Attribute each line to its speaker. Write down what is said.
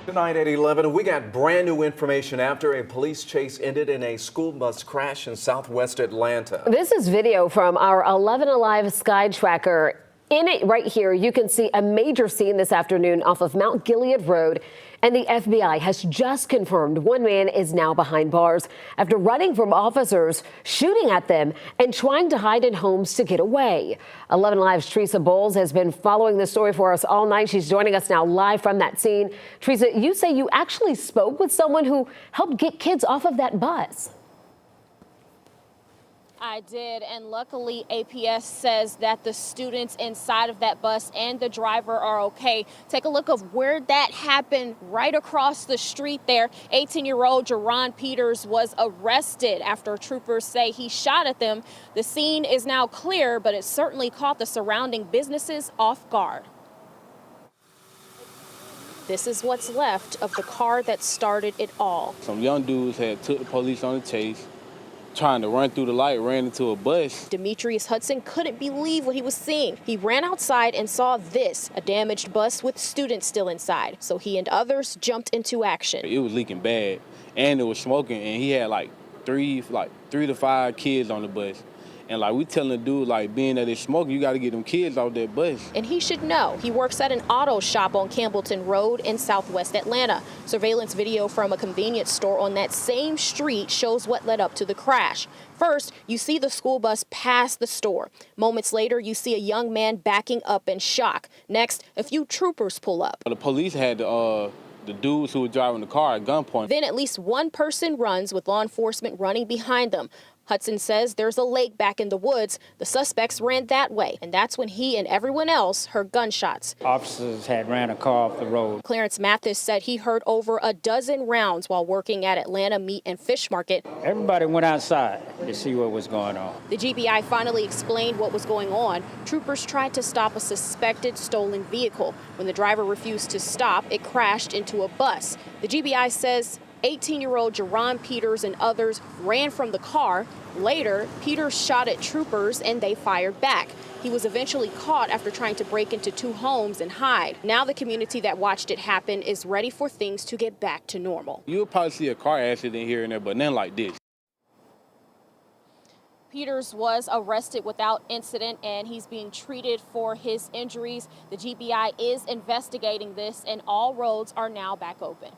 Speaker 1: Tonight at 11, we got brand new information after a police chase ended in a school bus crash in southwest Atlanta.
Speaker 2: This is video from our 11 Alive Sky Tracker. In it right here, you can see a major scene this afternoon off of Mount Gilead Road. And the FBI has just confirmed one man is now behind bars after running from officers, shooting at them, and trying to hide in homes to get away. 11 Alive's Teresa Bowles has been following this story for us all night. She's joining us now live from that scene. Teresa, you say you actually spoke with someone who helped get kids off of that bus.
Speaker 3: I did, and luckily APS says that the students inside of that bus and the driver are okay. Take a look of where that happened right across the street there. 18-year-old Jerron Peters was arrested after troopers say he shot at them. The scene is now clear, but it certainly caught the surrounding businesses off guard. This is what's left of the car that started it all.
Speaker 4: Some young dudes had took the police on the chase, trying to run through the light, ran into a bus.
Speaker 3: Demetrius Hudson couldn't believe what he was seeing. He ran outside and saw this, a damaged bus with students still inside. So he and others jumped into action.
Speaker 4: It was leaking bad, and it was smoking, and he had like three to five kids on the bus. And like we telling the dude, like, being that it's smoking, you got to get them kids off that bus.
Speaker 3: And he should know. He works at an auto shop on Campbellton Road in southwest Atlanta. Surveillance video from a convenience store on that same street shows what led up to the crash. First, you see the school bus pass the store. Moments later, you see a young man backing up in shock. Next, a few troopers pull up.
Speaker 4: The police had the dudes who were driving the car at gunpoint.
Speaker 3: Then at least one person runs with law enforcement running behind them. Hudson says there's a lake back in the woods. The suspects ran that way, and that's when he and everyone else heard gunshots.
Speaker 5: Officers had ran a car off the road.
Speaker 3: Clarence Mathis said he heard over a dozen rounds while working at Atlanta Meat and Fish Market.
Speaker 5: Everybody went outside to see what was going on.
Speaker 3: The GBI finally explained what was going on. Troopers tried to stop a suspected stolen vehicle. When the driver refused to stop, it crashed into a bus. The GBI says 18-year-old Jerron Peters and others ran from the car. Later, Peters shot at troopers and they fired back. He was eventually caught after trying to break into two homes and hide. Now the community that watched it happen is ready for things to get back to normal.
Speaker 4: You'll probably see a car accident here and there, but nothing like this.
Speaker 3: Peters was arrested without incident and he's being treated for his injuries. The GBI is investigating this and all roads are now back open.